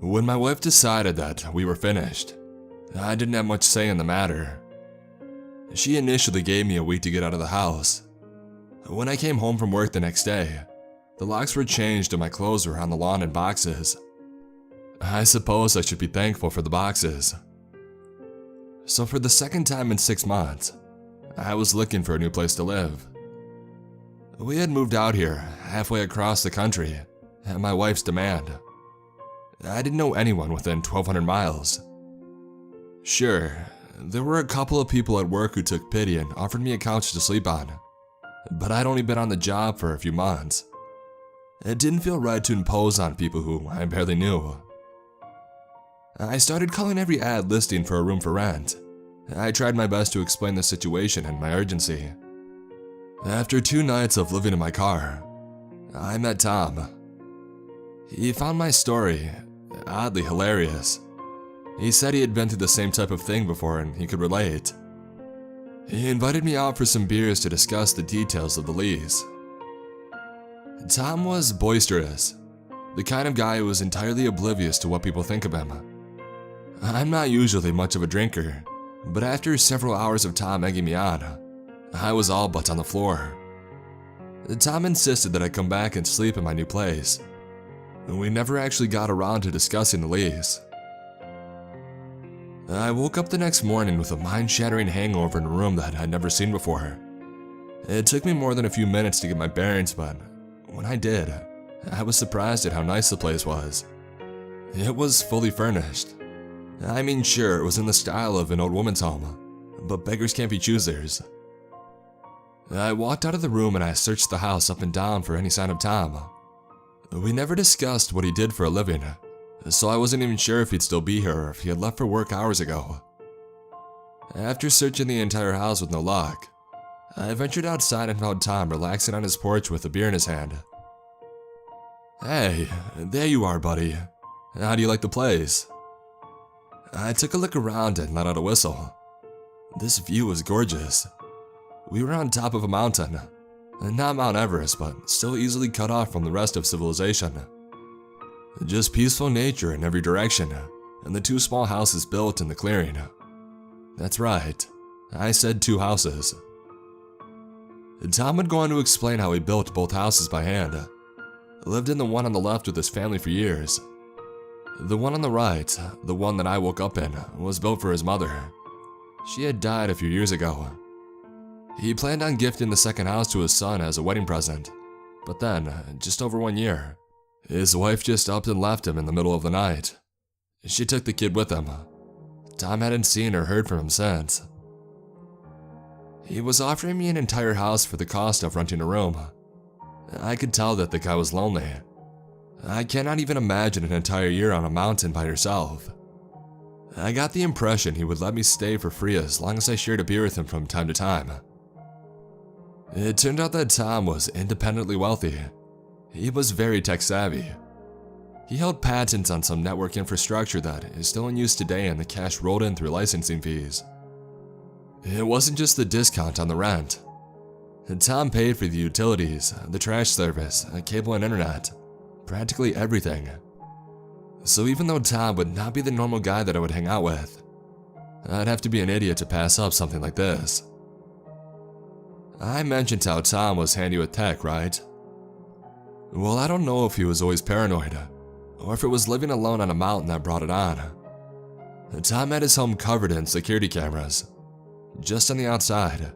When my wife decided that we were finished, I didn't have much say in the matter. She initially gave me a week to get out of the house. When I came home from work the next day, the locks were changed and my clothes were on the lawn in boxes. I suppose I should be thankful for the boxes. So for the second time in 6 months, I was looking for a new place to live. We had moved out here, halfway across the country, at my wife's demand. I didn't know anyone within 1,200 miles. Sure, there were a couple of people at work who took pity and offered me a couch to sleep on, but I'd only been on the job for a few months. It didn't feel right to impose on people who I barely knew. I started calling every ad listing for a room for rent. I tried my best to explain the situation and my urgency. After 2 nights of living in my car, I met Tom. He found my story oddly hilarious. He said he had been through the same type of thing before and he could relate. He invited me out for some beers to discuss the details of the lease. Tom was boisterous, the kind of guy who was entirely oblivious to what people think of him. I'm not usually much of a drinker, but after several hours of Tom egging me on, I was all but on the floor. Tom insisted that I come back and sleep in my new place. We never actually got around to discussing the lease. I woke up the next morning with a mind-shattering hangover in a room that I'd never seen before. It took me more than a few minutes to get my bearings, but when I did, I was surprised at how nice the place was. It was fully furnished. I mean, sure, it was in the style of an old woman's home, but beggars can't be choosers. I walked out of the room and I searched the house up and down for any sign of Tom. We never discussed what he did for a living, so I wasn't even sure if he'd still be here or if he had left for work hours ago. After searching the entire house with no luck, I ventured outside and found Tom relaxing on his porch with a beer in his hand. Hey, there you are, buddy. How do you like the place? I took a look around and let out a whistle. This view was gorgeous. We were on top of a mountain, not Mount Everest, but still easily cut off from the rest of civilization. Just peaceful nature in every direction, and the 2 small houses built in the clearing. That's right, I said 2 houses. Tom would go on to explain how he built both houses by hand. Lived in the one on the left with his family for years. The one on the right, the one that I woke up in, was built for his mother. She had died a few years ago. He planned on gifting the second house to his son as a wedding present, but then, just over 1 year, his wife just upped and left him in the middle of the night. She took the kid with him. Tom hadn't seen or heard from him since. He was offering me an entire house for the cost of renting a room. I could tell that the guy was lonely. I cannot even imagine an entire year on a mountain by yourself. I got the impression he would let me stay for free as long as I shared a beer with him from time to time. It turned out that Tom was independently wealthy. He was very tech savvy. He held patents on some network infrastructure that is still in use today, and the cash rolled in through licensing fees. It wasn't just the discount on the rent. Tom paid for the utilities, the trash service, cable and internet, practically everything. So even though Tom would not be the normal guy that I would hang out with, I'd have to be an idiot to pass up something like this. I mentioned how Tom was handy with tech, right? Well, I don't know if he was always paranoid, or if it was living alone on a mountain that brought it on. Tom had his home covered in security cameras, just on the outside.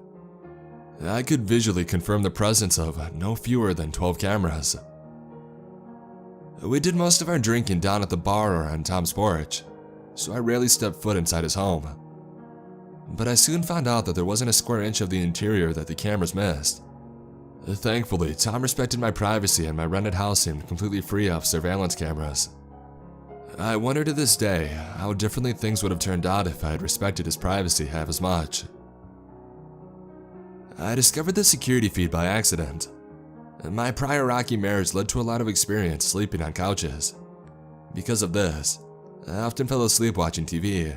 I could visually confirm the presence of no fewer than 12 cameras. We did most of our drinking down at the bar or on Tom's porch, so I rarely stepped foot inside his home. But I soon found out that there wasn't a square inch of the interior that the cameras missed. Thankfully, Tom respected my privacy and my rented house seemed completely free of surveillance cameras. I wonder to this day how differently things would have turned out if I had respected his privacy half as much. I discovered the security feed by accident. My prior rocky marriage led to a lot of experience sleeping on couches. Because of this, I often fell asleep watching TV.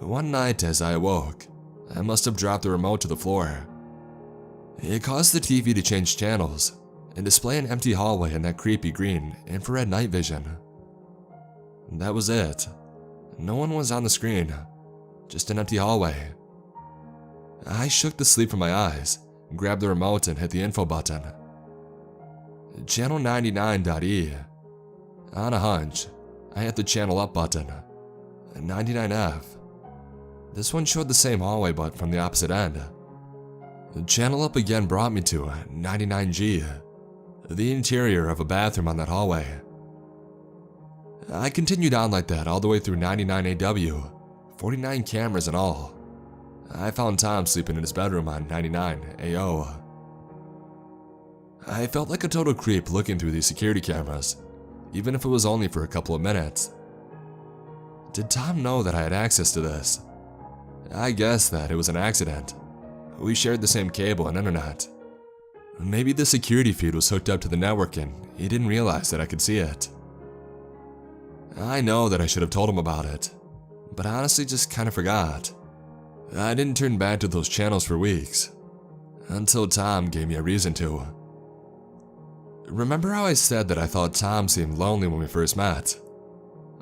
One night as I awoke, I must have dropped the remote to the floor. It caused the TV to change channels and display an empty hallway in that creepy green infrared night vision. That was it. No one was on the screen, just an empty hallway. I shook the sleep from my eyes, grabbed the remote and hit the info button. Channel 99.E. On a hunch, I hit the channel up button. 99F. This one showed the same hallway but from the opposite end. The channel up again brought me to 99G, the interior of a bathroom on that hallway. I continued on like that all the way through 99AW, 49 cameras in all. I found Tom sleeping in his bedroom on 99AO. I felt like a total creep looking through these security cameras, even if it was only for a couple of minutes. Did Tom know that I had access to this? I guessed that it was an accident. We shared the same cable and internet. Maybe the security feed was hooked up to the network and he didn't realize that I could see it. I know that I should have told him about it, but I honestly just kind of forgot. I didn't turn back to those channels for weeks, until Tom gave me a reason to. Remember how I said that I thought Tom seemed lonely when we first met?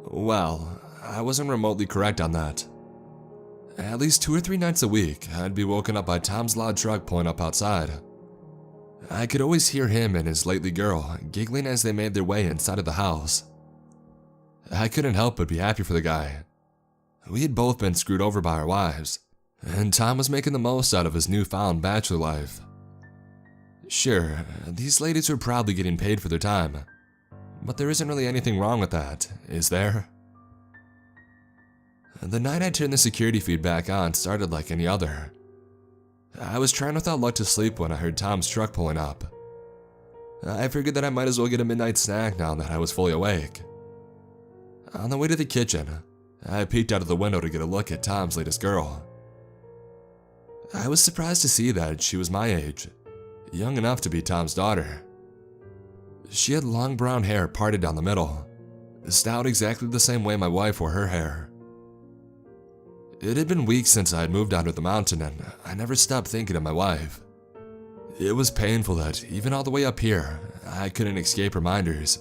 Well, I wasn't remotely correct on that. At least 2 or 3 nights a week, I'd be woken up by Tom's loud truck pulling up outside. I could always hear him and his lately girl giggling as they made their way inside of the house. I couldn't help but be happy for the guy. We had both been screwed over by our wives, and Tom was making the most out of his newfound bachelor life. Sure, these ladies were probably getting paid for their time, but there isn't really anything wrong with that, is there? The night I turned the security feed back on started like any other. I was trying without luck to sleep when I heard Tom's truck pulling up. I figured that I might as well get a midnight snack now that I was fully awake. On the way to the kitchen, I peeked out of the window to get a look at Tom's latest girl. I was surprised to see that she was my age, young enough to be Tom's daughter. She had long brown hair parted down the middle, styled exactly the same way my wife wore her hair. It had been weeks since I had moved out of the mountain and I never stopped thinking of my wife. It was painful that even all the way up here, I couldn't escape reminders.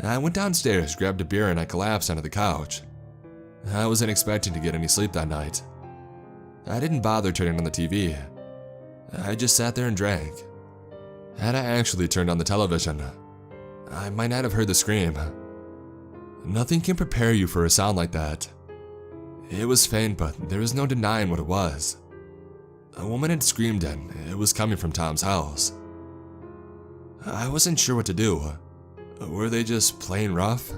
I went downstairs, grabbed a beer, and I collapsed onto the couch. I wasn't expecting to get any sleep that night. I didn't bother turning on the TV. I just sat there and drank. Had I actually turned on the television, I might not have heard the scream. Nothing can prepare you for a sound like that. It was faint, but there was no denying what it was. A woman had screamed and it was coming from Tom's house. I wasn't sure what to do. Were they just playing rough?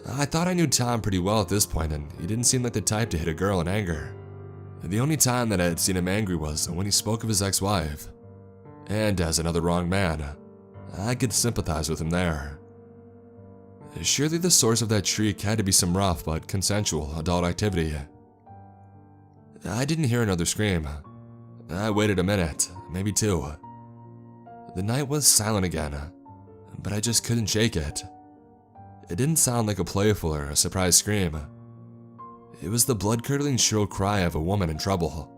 I thought I knew Tom pretty well at this point, and he didn't seem like the type to hit a girl in anger. The only time that I had seen him angry was when he spoke of his ex-wife. And as another wrong man, I could sympathize with him there. Surely the source of that shriek had to be some rough but consensual adult activity. I didn't hear another scream. I waited a minute, maybe 2. The night was silent again, but I just couldn't shake it. It didn't sound like a playful or a surprise scream. It was the blood-curdling shrill cry of a woman in trouble.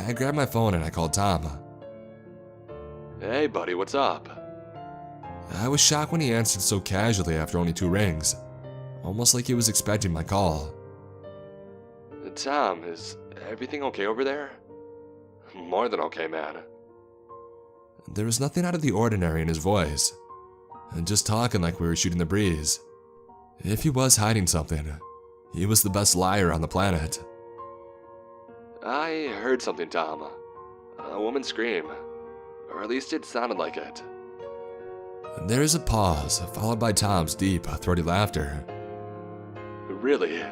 I grabbed my phone and I called Tom. "Hey buddy, what's up?" I was shocked when he answered so casually after only 2 rings, almost like he was expecting my call. "Tom, is everything okay over there?" "More than okay, man." There was nothing out of the ordinary in his voice, and just talking like we were shooting the breeze. If he was hiding something, he was the best liar on the planet. "I heard something, Tom. A woman scream, or at least it sounded like it." There is a pause, followed by Tom's deep, throaty laughter. "Really?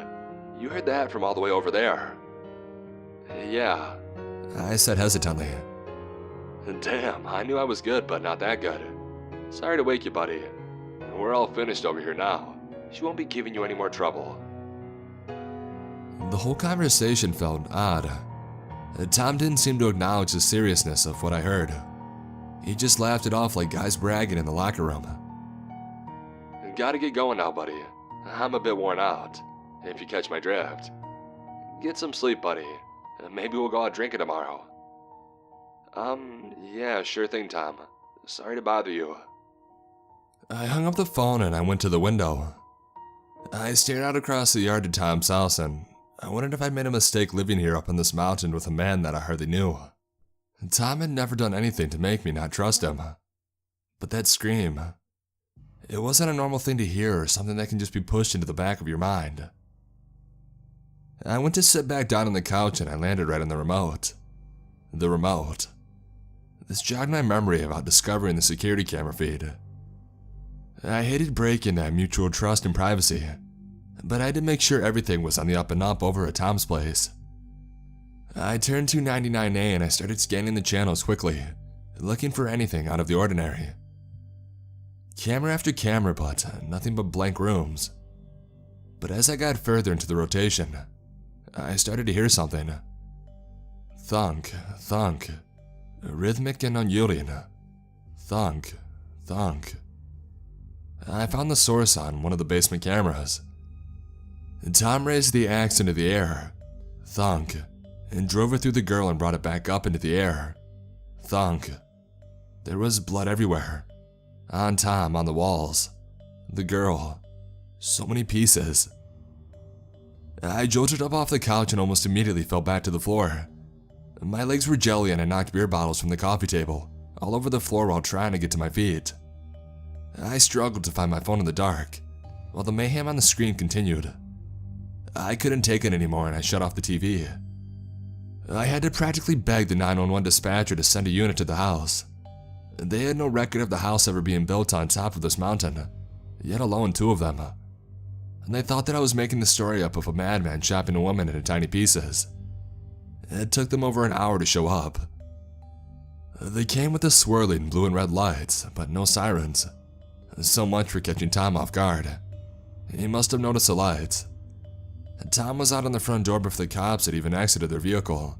You heard that from all the way over there?" "Yeah," I said hesitantly. "Damn, I knew I was good, but not that good. Sorry to wake you, buddy. We're all finished over here now. She won't be giving you any more trouble." The whole conversation felt odd. Tom didn't seem to acknowledge the seriousness of what I heard. He just laughed it off like guys bragging in the locker room. "Gotta get going now, buddy. I'm a bit worn out, if you catch my drift. Get some sleep, buddy. Maybe we'll go out drinking tomorrow." Yeah, sure thing, Tom. Sorry to bother you." I hung up the phone and I went to the window. I stared out across the yard to Tom's house and I wondered if I'd made a mistake living here up on this mountain with a man that I hardly knew. Tom had never done anything to make me not trust him. But that scream, it wasn't a normal thing to hear or something that can just be pushed into the back of your mind. I went to sit back down on the couch and I landed right on the remote. The remote. This jogged my memory about discovering the security camera feed. I hated breaking that mutual trust and privacy, but I had to make sure everything was on the up and up over at Tom's place. I turned to 99A and I started scanning the channels quickly, looking for anything out of the ordinary. Camera after camera, but nothing but blank rooms. But as I got further into the rotation, I started to hear something. Thunk, thunk, rhythmic and unyielding. Thunk, thunk. I found the source on one of the basement cameras. Tom raised the axe into the air, thunk, and drove it through the girl and brought it back up into the air, thunk. There was blood everywhere. On Tom, on the walls. The girl. So many pieces. I jolted up off the couch and almost immediately fell back to the floor. My legs were jelly and I knocked beer bottles from the coffee table all over the floor while trying to get to my feet. I struggled to find my phone in the dark, while the mayhem on the screen continued. I couldn't take it anymore and I shut off the TV. I had to practically beg the 911 dispatcher to send a unit to the house. They had no record of the house ever being built on top of this mountain, yet alone 2 of them. And they thought that I was making the story up of a madman chopping a woman into tiny pieces. It took them over an hour to show up. They came with the swirling blue and red lights, but no sirens. So much for catching Tom off guard. He must have noticed the lights. Tom was out on the front door before the cops had even exited their vehicle.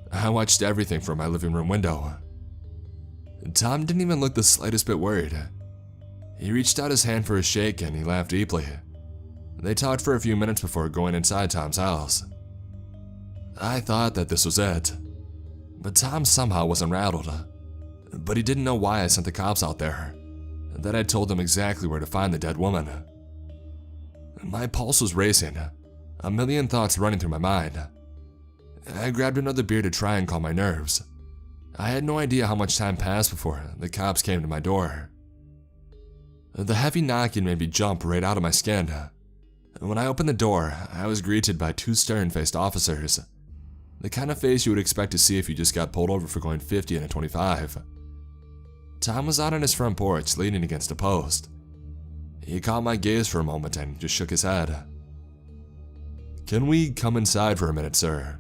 I watched everything from my living room window. Tom didn't even look the slightest bit worried. He reached out his hand for a shake and he laughed deeply. They talked for a few minutes before going inside Tom's house. I thought that this was it. But Tom somehow wasn't rattled. But he didn't know why I sent the cops out there. That I told them exactly where to find the dead woman. My pulse was racing, a million thoughts running through my mind. I grabbed another beer to try and calm my nerves. I had no idea how much time passed before the cops came to my door. The heavy knocking made me jump right out of my skin. When I opened the door, I was greeted by 2 stern-faced officers. The kind of face you would expect to see if you just got pulled over for going 50 in a 25. Tom was out on his front porch, leaning against a post. He caught my gaze for a moment and just shook his head. "Can we come inside for a minute, sir?"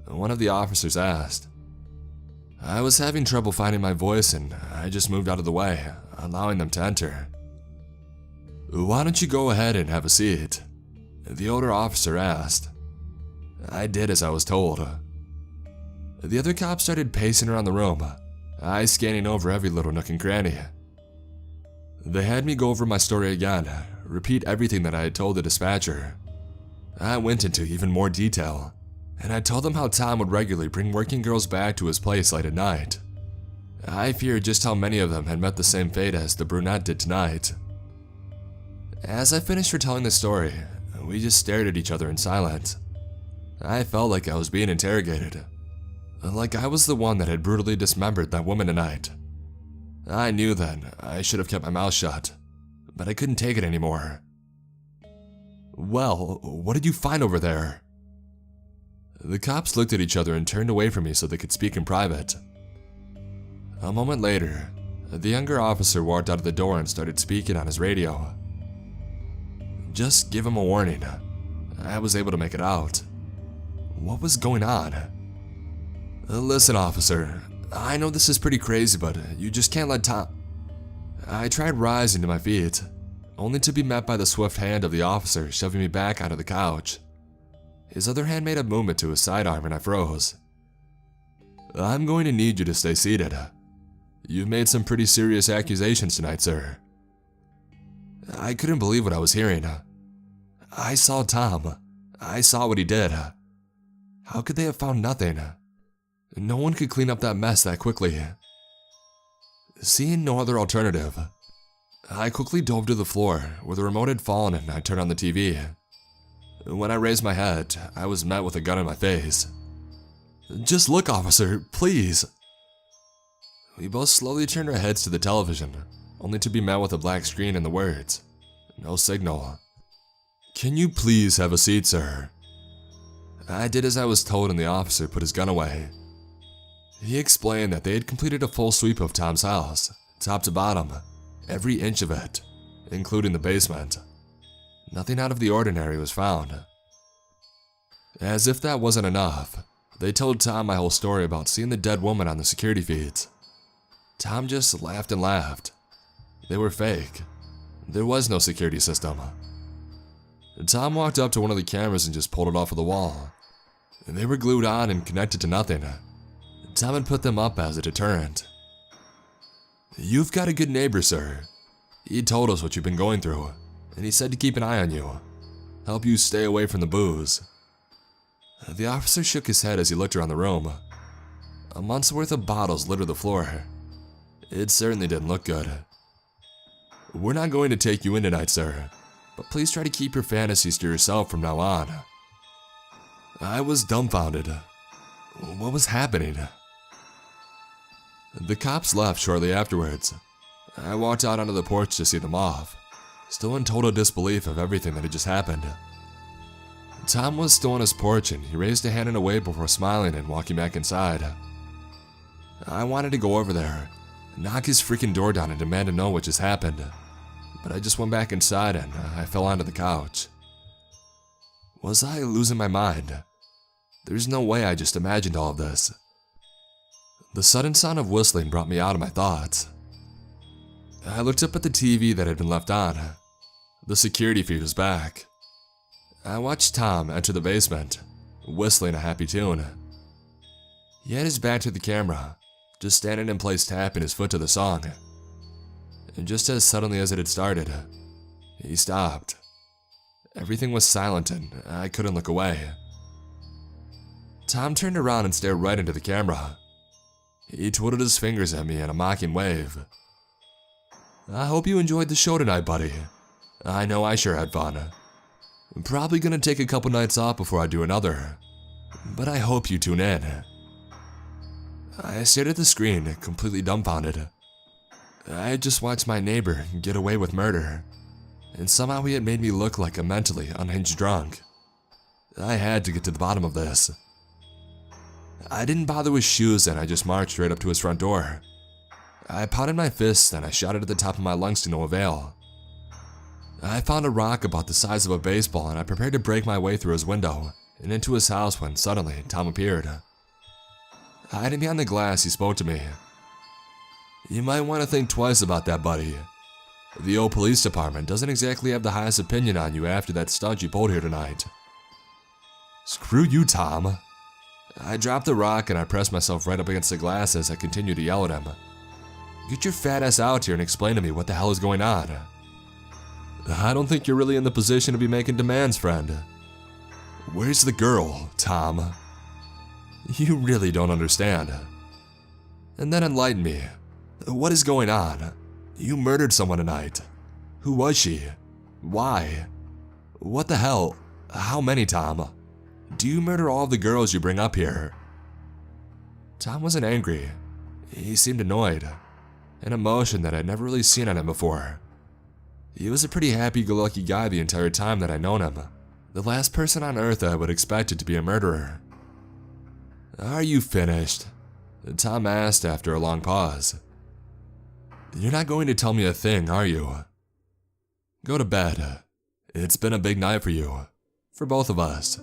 One of the officers asked. I was having trouble finding my voice and I just moved out of the way, allowing them to enter. "Why don't you go ahead and have a seat?" the older officer asked. I did as I was told. The other cops started pacing around the room, eyes scanning over every little nook and cranny. They had me go over my story again, repeat everything that I had told the dispatcher. I went into even more detail, and I told them how Tom would regularly bring working girls back to his place late at night. I feared just how many of them had met the same fate as the brunette did tonight. As I finished retelling the story, we just stared at each other in silence. I felt like I was being interrogated. Like I was the one that had brutally dismembered that woman tonight. I knew then I should have kept my mouth shut, but I couldn't take it anymore. "Well, what did you find over there?" The cops looked at each other and turned away from me so they could speak in private. A moment later, the younger officer walked out of the door and started speaking on his radio. Just give him a warning. I was able to make it out. What was going on? "Listen, officer, I know this is pretty crazy, but you just can't let Tom..." I tried rising to my feet, only to be met by the swift hand of the officer shoving me back onto the couch. His other hand made a movement to his sidearm and I froze. "I'm going to need you to stay seated. You've made some pretty serious accusations tonight, sir." I couldn't believe what I was hearing. I saw Tom. I saw what he did. How could they have found nothing? No one could clean up that mess that quickly. Seeing no other alternative, I quickly dove to the floor where the remote had fallen and I turned on the TV. When I raised my head, I was met with a gun in my face. "Just look, officer, please." We both slowly turned our heads to the television, only to be met with a black screen and the words, "No signal." "Can you please have a seat, sir?" I did as I was told and the officer put his gun away. He explained that they had completed a full sweep of Tom's house, top to bottom, every inch of it, including the basement. Nothing out of the ordinary was found. As if that wasn't enough, they told Tom my whole story about seeing the dead woman on the security feeds. Tom just laughed and laughed. They were fake. There was no security system. Tom walked up to one of the cameras and just pulled it off of the wall. They were glued on and connected to nothing. Tom had put them up as a deterrent. "You've got a good neighbor, sir. He told us what you've been going through, and he said to keep an eye on you, help you stay away from the booze." The officer shook his head as he looked around the room. A month's worth of bottles littered the floor. It certainly didn't look good. "We're not going to take you in tonight, sir, but please try to keep your fantasies to yourself from now on." I was dumbfounded. What was happening? The cops left shortly afterwards. I walked out onto the porch to see them off, still in total disbelief of everything that had just happened. Tom was still on his porch and he raised a hand in a wave before smiling and walking back inside. I wanted to go over there, knock his freaking door down and demand to know what just happened, but I just went back inside and I fell onto the couch. Was I losing my mind? There's no way I just imagined all of this. The sudden sound of whistling brought me out of my thoughts. I looked up at the TV that had been left on. The security feed was back. I watched Tom enter the basement, whistling a happy tune. He had his back to the camera, just standing in place tapping his foot to the song. And just as suddenly as it had started, he stopped. Everything was silent and I couldn't look away. Tom turned around and stared right into the camera. He twiddled his fingers at me in a mocking wave. "I hope you enjoyed the show tonight, buddy. I know I sure had fun. I'm probably gonna take a couple nights off before I do another, but I hope you tune in." I stared at the screen, completely dumbfounded. I had just watched my neighbor get away with murder, and somehow he had made me look like a mentally unhinged drunk. I had to get to the bottom of this. I didn't bother with shoes and I just marched right up to his front door. I pounded my fists and I shouted at the top of my lungs to no avail. I found a rock about the size of a baseball and I prepared to break my way through his window and into his house when suddenly Tom appeared. Hiding behind the glass, he spoke to me. "You might want to think twice about that, buddy. The old police department doesn't exactly have the highest opinion on you after that stunt you pulled here tonight." "Screw you, Tom." I dropped the rock and I pressed myself right up against the glass as I continued to yell at him. "Get your fat ass out here and explain to me what the hell is going on." "I don't think you're really in the position to be making demands, friend." "Where's the girl, Tom?" "You really don't understand." And then enlighten me. What is going on? You murdered someone tonight. Who was she? Why? What the hell? How many, Tom? Do you murder all of the girls you bring up here? Tom wasn't angry. He seemed annoyed, an emotion that I'd never really seen on him before. He was a pretty happy-go-lucky guy the entire time that I'd known him. The last person on earth I would expect it to be a murderer. "Are you finished?" Tom asked after a long pause. "You're not going to tell me a thing, are you? Go to bed. It's been a big night for you, for both of us.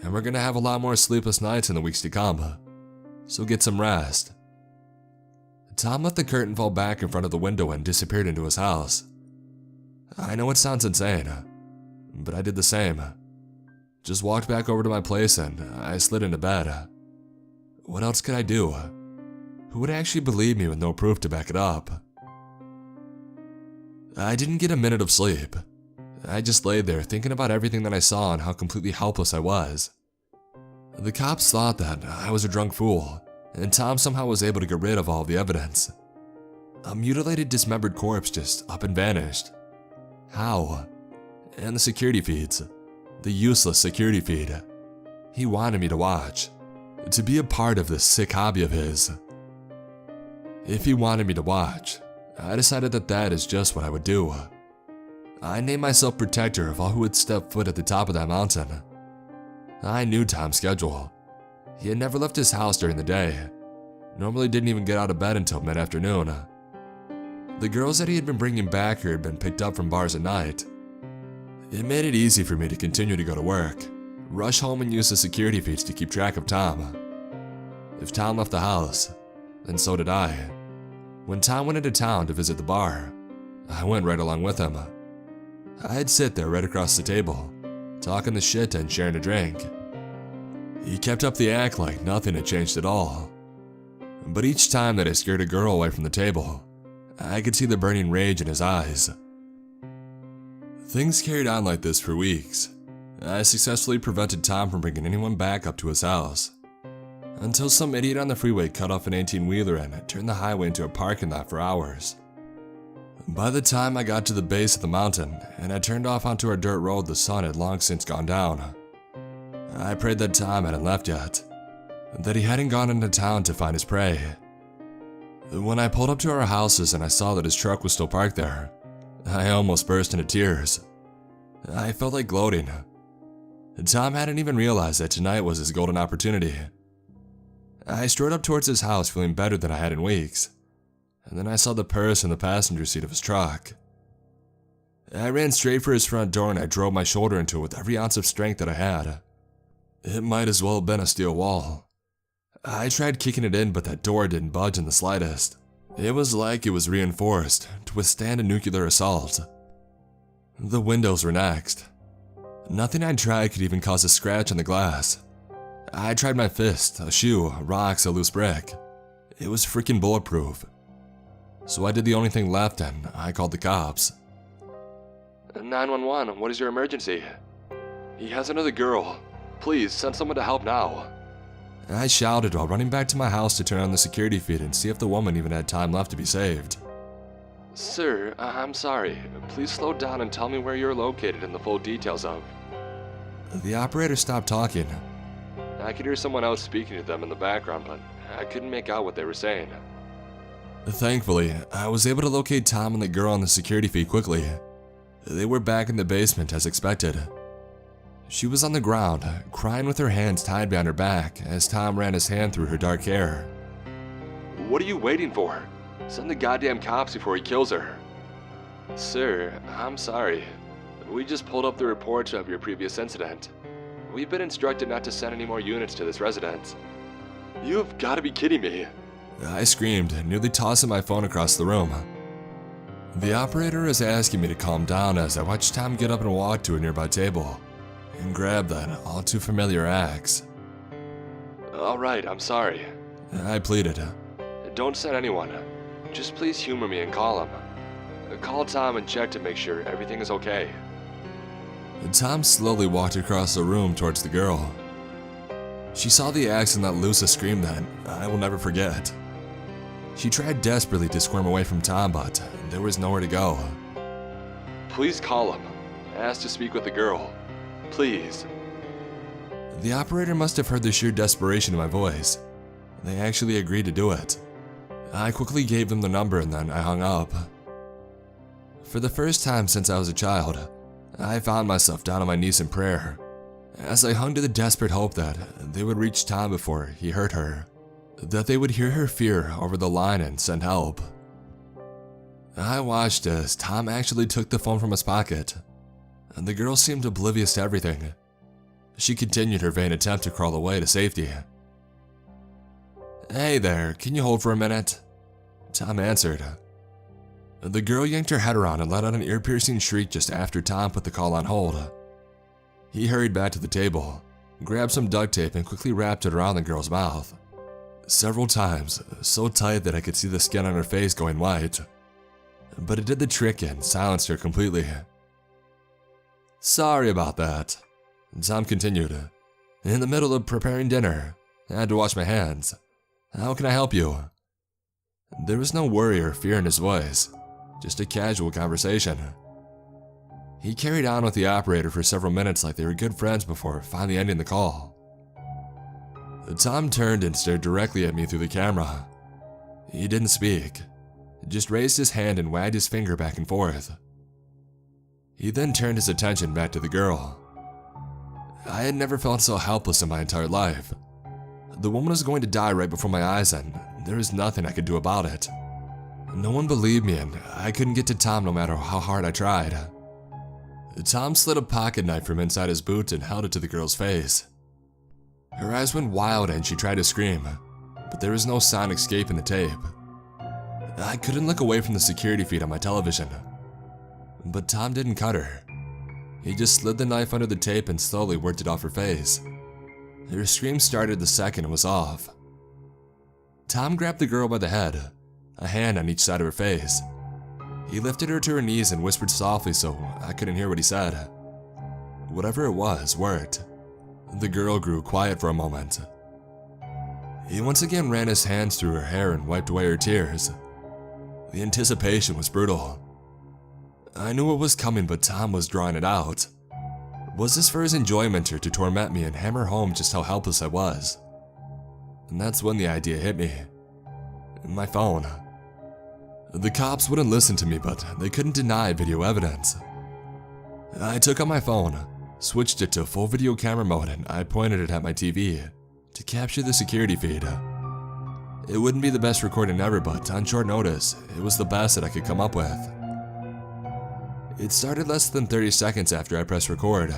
And we're gonna have a lot more sleepless nights in the weeks to come. So get some rest." Tom let the curtain fall back in front of the window and disappeared into his house. I know it sounds insane, but I did the same. Just walked back over to my place and I slid into bed. What else could I do? Who would actually believe me with no proof to back it up? I didn't get a minute of sleep. I just lay there thinking about everything that I saw and how completely helpless I was. The cops thought that I was a drunk fool, and Tom somehow was able to get rid of all of the evidence. A mutilated, dismembered corpse just up and vanished. How? And the security feeds. The useless security feed. He wanted me to watch. To be a part of this sick hobby of his. If he wanted me to watch, I decided that that is just what I would do. I named myself protector of all who would step foot at the top of that mountain. I knew Tom's schedule. He had never left his house during the day. Normally didn't even get out of bed until mid-afternoon. The girls that he had been bringing back here had been picked up from bars at night. It made it easy for me to continue to go to work, rush home and use the security feeds to keep track of Tom. If Tom left the house, then so did I. When Tom went into town to visit the bar, I went right along with him. I'd sit there right across the table, talking the shit and sharing a drink. He kept up the act like nothing had changed at all. But each time that I scared a girl away from the table, I could see the burning rage in his eyes. Things carried on like this for weeks. I successfully prevented Tom from bringing anyone back up to his house. Until some idiot on the freeway cut off an 18-wheeler and turned the highway into a parking lot for hours. By the time I got to the base of the mountain and I turned off onto our dirt road, the sun had long since gone down. I prayed that Tom hadn't left yet, that he hadn't gone into town to find his prey. When I pulled up to our houses and I saw that his truck was still parked there, I almost burst into tears. I felt like gloating. Tom hadn't even realized that tonight was his golden opportunity. I strode up towards his house feeling better than I had in weeks, and then I saw the purse in the passenger seat of his truck. I ran straight for his front door and I drove my shoulder into it with every ounce of strength that I had. It might as well have been a steel wall. I tried kicking it in, but that door didn't budge in the slightest. It was like it was reinforced to withstand a nuclear assault. The windows were next. Nothing I tried could even cause a scratch on the glass. I tried my fist, a shoe, rocks, a loose brick. It was freaking bulletproof. So I did the only thing left and I called the cops. 911, what is your emergency? He has another girl. Please, send someone to help now. I shouted while running back to my house to turn on the security feed and see if the woman even had time left to be saved. Sir, I'm sorry. Please slow down and tell me where you're located and the full details of. The operator stopped talking. I could hear someone else speaking to them in the background, but I couldn't make out what they were saying. Thankfully, I was able to locate Tom and the girl on the security feed quickly. They were back in the basement as expected. She was on the ground, crying with her hands tied behind her back as Tom ran his hand through her dark hair. What are you waiting for? Send the goddamn cops before he kills her. Sir, I'm sorry. We just pulled up the reports of your previous incident. We've been instructed not to send any more units to this residence. You've got to be kidding me. I screamed, nearly tossing my phone across the room. The operator is asking me to calm down as I watched Tom get up and walk to a nearby table and grab that all too familiar axe. Alright, I'm sorry. I pleaded. Don't send anyone. Just please humor me and call him. Call Tom and check to make sure everything is okay. Tom slowly walked across the room towards the girl. She saw the axe and let loose a scream that I will never forget. She tried desperately to squirm away from Tom, but there was nowhere to go. Please call him. Ask to speak with the girl. Please. The operator must have heard the sheer desperation in my voice. They actually agreed to do it. I quickly gave them the number and then I hung up. For the first time since I was a child, I found myself down on my knees in prayer, as I hung to the desperate hope that they would reach Tom before he hurt her, that they would hear her fear over the line and send help. I watched as Tom actually took the phone from his pocket, and the girl seemed oblivious to everything. She continued her vain attempt to crawl away to safety. Hey there, can you hold for a minute? Tom answered. The girl yanked her head around and let out an ear-piercing shriek just after Tom put the call on hold. He hurried back to the table, grabbed some duct tape and quickly wrapped it around the girl's mouth. Several times, so tight that I could see the skin on her face going white. But it did the trick and silenced her completely. Sorry about that, Tom continued. In the middle of preparing dinner, I had to wash my hands. How can I help you? There was no worry or fear in his voice, just a casual conversation. He carried on with the operator for several minutes like they were good friends before finally ending the call. Tom turned and stared directly at me through the camera. He didn't speak, just raised his hand and wagged his finger back and forth. He then turned his attention back to the girl. I had never felt so helpless in my entire life. The woman was going to die right before my eyes and there was nothing I could do about it. No one believed me and I couldn't get to Tom no matter how hard I tried. Tom slid a pocket knife from inside his boot and held it to the girl's face. Her eyes went wild and she tried to scream, but there was no sound escaping the tape. I couldn't look away from the security feed on my television. But Tom didn't cut her. He just slid the knife under the tape and slowly worked it off her face. Her scream started the second it was off. Tom grabbed the girl by the head, a hand on each side of her face. He lifted her to her knees and whispered softly so I couldn't hear what he said. Whatever it was worked. The girl grew quiet for a moment. He once again ran his hands through her hair and wiped away her tears. The anticipation was brutal. I knew what was coming, but Tom was drawing it out. Was this for his enjoyment or to torment me and hammer home just how helpless I was? And that's when the idea hit me. My phone. The cops wouldn't listen to me, but they couldn't deny video evidence. I took out my phone, switched it to full video camera mode, and I pointed it at my TV to capture the security feed. It wouldn't be the best recording ever, but on short notice, it was the best that I could come up with. It started less than 30 seconds after I pressed record.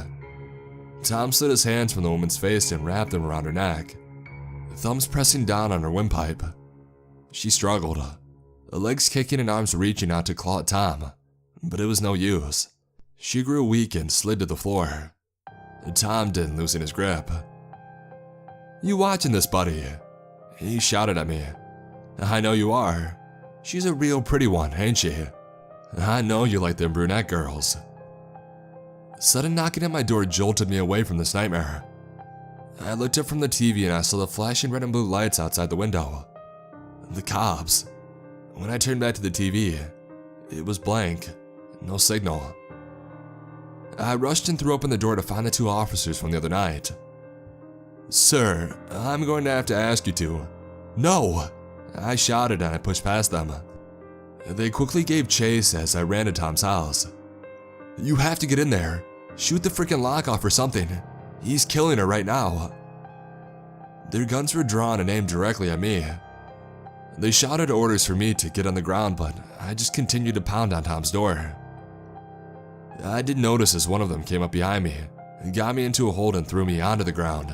Tom slid his hands from the woman's face and wrapped them around her neck, thumbs pressing down on her windpipe. She struggled, legs kicking and arms reaching out to claw at Tom, but it was no use. She grew weak and slid to the floor. Tom didn't loosen his grip. "You watching this, buddy?" He shouted at me. "I know you are. She's a real pretty one, ain't she? I know you like them brunette girls." Sudden knocking at my door jolted me away from this nightmare. I looked up from the TV and I saw the flashing red and blue lights outside the window. The cops. When I turned back to the TV, it was blank, no signal. I rushed and threw open the door to find the two officers from the other night. "Sir, I'm going to have to ask you to." "No!" I shouted and I pushed past them. They quickly gave chase as I ran to Tom's house. "You have to get in there. Shoot the freaking lock off or something. He's killing her right now." Their guns were drawn and aimed directly at me. They shouted orders for me to get on the ground, but I just continued to pound on Tom's door. I did notice as one of them came up behind me, got me into a hold and threw me onto the ground.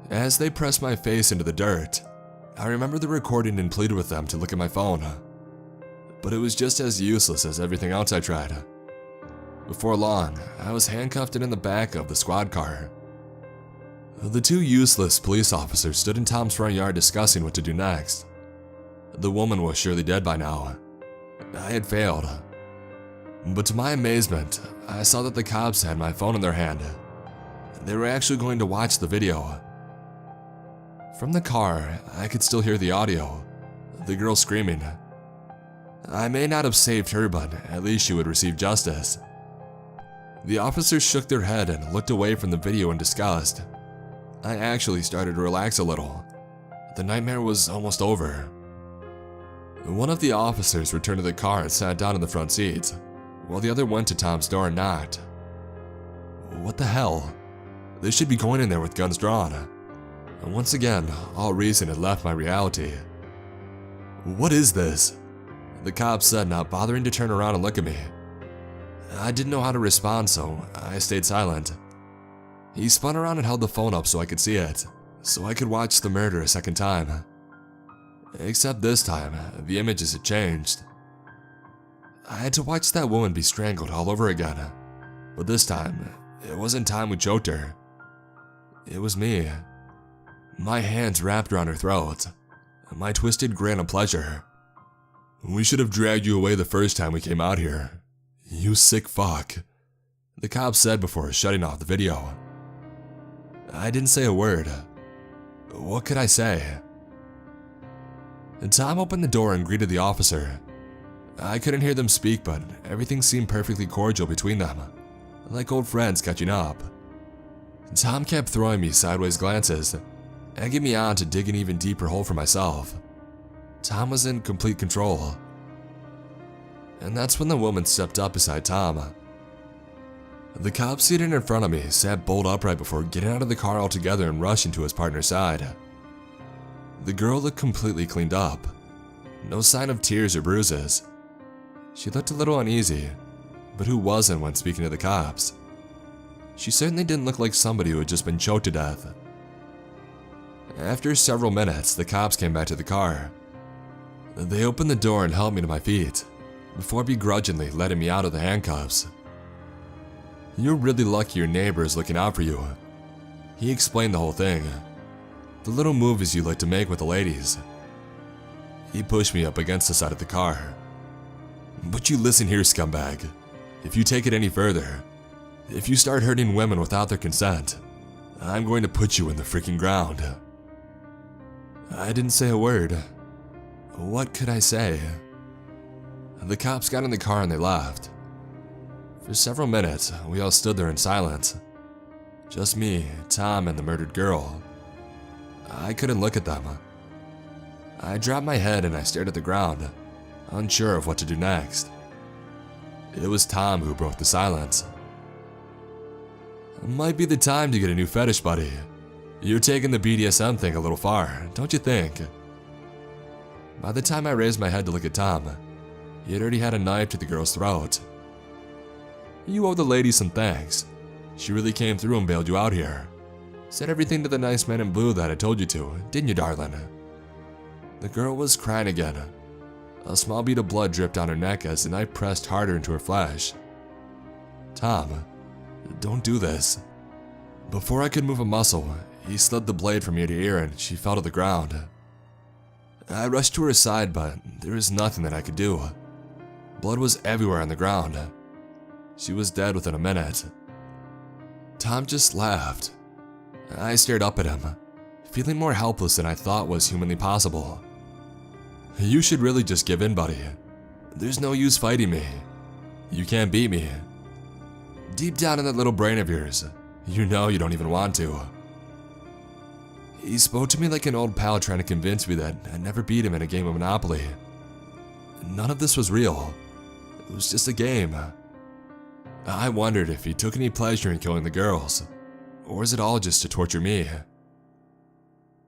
As they pressed my face into the dirt, I remembered the recording and pleaded with them to look at my phone. But it was just as useless as everything else I tried. Before long, I was handcuffed and in the back of the squad car. The two useless police officers stood in Tom's front yard discussing what to do next. The woman was surely dead by now. I had failed. But to my amazement, I saw that the cops had my phone in their hand. They were actually going to watch the video. From the car, I could still hear the audio, the girl screaming. I may not have saved her, but at least she would receive justice. The officers shook their head and looked away from the video in disgust. I actually started to relax a little. The nightmare was almost over. One of the officers returned to the car and sat down in the front seat, while the other went to Tom's door and knocked. What the hell? They should be going in there with guns drawn. And once again, all reason had left my reality. "What is this?" the cop said, not bothering to turn around and look at me. I didn't know how to respond, so I stayed silent. He spun around and held the phone up so I could see it, so I could watch the murder a second time. Except this time, the images had changed. I had to watch that woman be strangled all over again, but this time, it wasn't Tom who choked her. It was me. My hands wrapped around her throat, my twisted grin of pleasure. "We should have dragged you away the first time we came out here. You sick fuck," the cop said before shutting off the video. I didn't say a word. What could I say? And Tom opened the door and greeted the officer. I couldn't hear them speak, but everything seemed perfectly cordial between them, like old friends catching up. Tom kept throwing me sideways glances, egging me on to dig an even deeper hole for myself. Tom was in complete control. And that's when the woman stepped up beside Tom. The cop seated in front of me sat bolt upright before getting out of the car altogether and rushing to his partner's side. The girl looked completely cleaned up. No sign of tears or bruises. She looked a little uneasy, but who wasn't when speaking to the cops? She certainly didn't look like somebody who had just been choked to death. After several minutes, the cops came back to the car. They opened the door and helped me to my feet, before begrudgingly letting me out of the handcuffs. "You're really lucky your neighbor is looking out for you." He explained the whole thing. The little movies you like to make with the ladies. He pushed me up against the side of the car. "But you listen here, scumbag. If you take it any further, if you start hurting women without their consent, I'm going to put you in the freaking ground." I didn't say a word. What could I say? The cops got in the car and they left. For several minutes, we all stood there in silence. Just me, Tom, and the murdered girl. I couldn't look at them. I dropped my head and I stared at the ground, unsure of what to do next. It was Tom who broke the silence. "Might be the time to get a new fetish, buddy. You're taking the BDSM thing a little far, don't you think?" By the time I raised my head to look at Tom, he had already had a knife to the girl's throat. "You owe the lady some thanks. She really came through and bailed you out here. Said everything to the nice man in blue that I told you to, didn't you, darling?" The girl was crying again. A small bead of blood dripped down her neck as the knife pressed harder into her flesh. "Tom, don't do this." Before I could move a muscle, he slid the blade from ear to ear and she fell to the ground. I rushed to her side, but there was nothing that I could do. Blood was everywhere on the ground. She was dead within a minute. Tom just laughed. I stared up at him, feeling more helpless than I thought was humanly possible. "You should really just give in, buddy. There's no use fighting me. You can't beat me. Deep down in that little brain of yours, you know you don't even want to." He spoke to me like an old pal trying to convince me that I'd never beat him in a game of Monopoly. None of this was real. It was just a game. I wondered if he took any pleasure in killing the girls, or is it all just to torture me?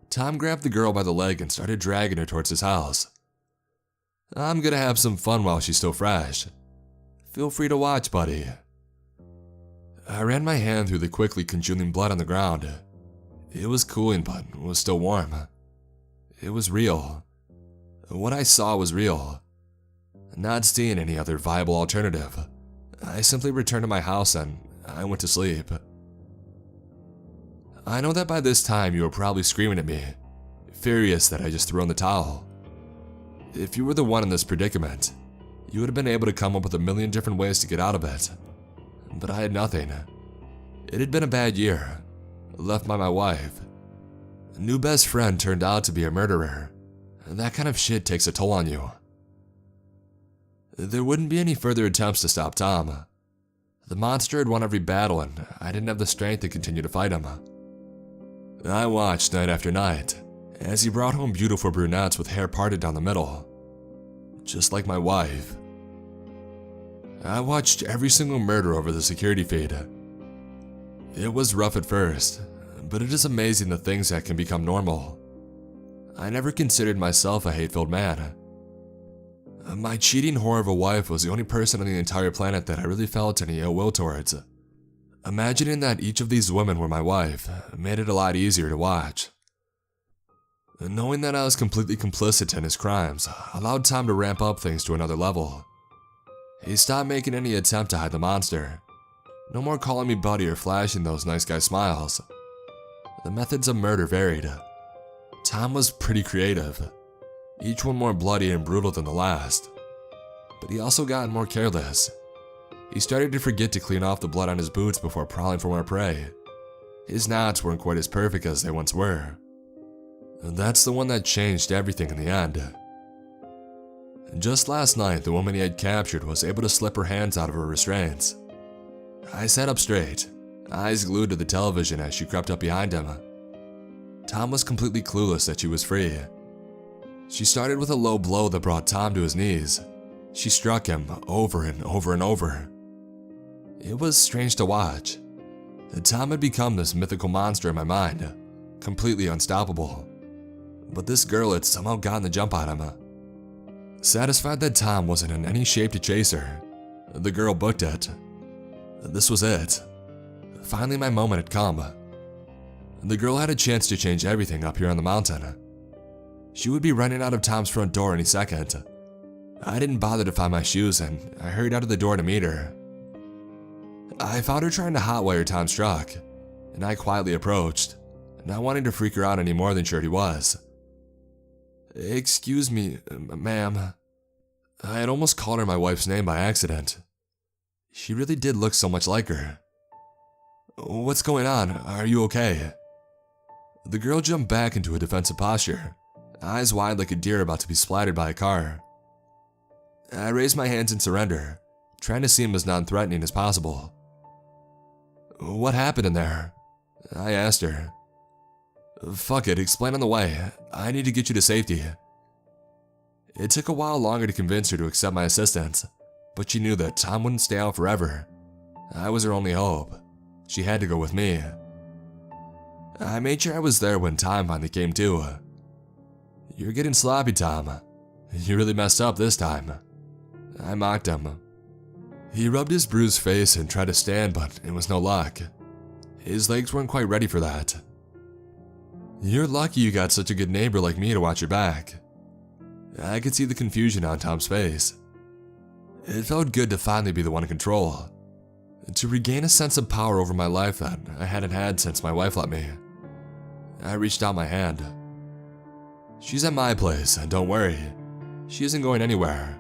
Tom grabbed the girl by the leg and started dragging her towards his house. "I'm gonna have some fun while she's still fresh. Feel free to watch, buddy." I ran my hand through the quickly congealing blood on the ground. It was cooling, but was still warm. It was real. What I saw was real. Not seeing any other viable alternative, I simply returned to my house and I went to sleep. I know that by this time you were probably screaming at me, furious that I just threw in the towel. If you were the one in this predicament, you would have been able to come up with a million different ways to get out of it. But I had nothing. It had been a bad year. Left by my wife. A new best friend turned out to be a murderer. That kind of shit takes a toll on you. There wouldn't be any further attempts to stop Tom. The monster had won every battle and I didn't have the strength to continue to fight him. I watched night after night as he brought home beautiful brunettes with hair parted down the middle. Just like my wife. I watched every single murder over the security feed. It was rough at first, but it is amazing the things that can become normal. I never considered myself a hate-filled man. My cheating whore of a wife was the only person on the entire planet that I really felt any ill will towards. Imagining that each of these women were my wife made it a lot easier to watch. Knowing that I was completely complicit in his crimes allowed Tom to ramp up things to another level. He stopped making any attempt to hide the monster. No more calling me buddy or flashing those nice guy smiles. The methods of murder varied. Tom was pretty creative, each one more bloody and brutal than the last. But he also got more careless. He started to forget to clean off the blood on his boots before prowling for more prey. His knots weren't quite as perfect as they once were. And that's the one that changed everything in the end. Just last night, the woman he had captured was able to slip her hands out of her restraints. I sat up straight, eyes glued to the television as she crept up behind him. Tom was completely clueless that she was free. She started with a low blow that brought Tom to his knees. She struck him over and over and over. It was strange to watch. Tom had become this mythical monster in my mind, completely unstoppable. But this girl had somehow gotten the jump on him. Satisfied that Tom wasn't in any shape to chase her, the girl booked it. This was it. Finally, my moment had come. The girl had a chance to change everything up here on the mountain. She would be running out of Tom's front door any second. I didn't bother to find my shoes and I hurried out of the door to meet her. I found her trying to hotwire Tom's truck, and I quietly approached, not wanting to freak her out any more than she already was. "Excuse me, ma'am." I had almost called her my wife's name by accident. She really did look so much like her. "What's going on? Are you okay?" The girl jumped back into a defensive posture, eyes wide like a deer about to be splattered by a car. I raised my hands in surrender, trying to seem as non-threatening as possible. "What happened in there?" I asked her. "Fuck it, explain on the way. I need to get you to safety." It took a while longer to convince her to accept my assistance, but she knew that Tom wouldn't stay out forever. I was her only hope. She had to go with me. I made sure I was there when Tom finally came to. "You're getting sloppy, Tom. You really messed up this time." I mocked him. He rubbed his bruised face and tried to stand, but it was no luck. His legs weren't quite ready for that. "You're lucky you got such a good neighbor like me to watch your back." I could see the confusion on Tom's face. It felt good to finally be the one in control, to regain a sense of power over my life that I hadn't had since my wife left me. I reached out my hand. "She's at my place, and don't worry. She isn't going anywhere.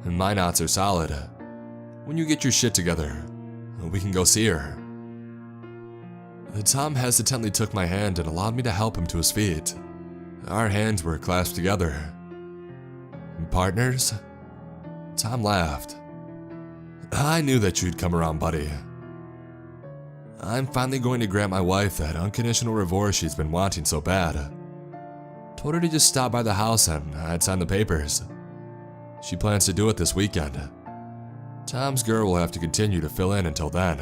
And my knots are solid. When you get your shit together, we can go see her." Tom hesitantly took my hand and allowed me to help him to his feet. Our hands were clasped together. "Partners?" Tom laughed. "I knew that you'd come around, buddy. I'm finally going to grant my wife that unconditional divorce she's been wanting so bad. Told her to just stop by the house and I'd sign the papers. She plans to do it this weekend. Tom's girl will have to continue to fill in until then."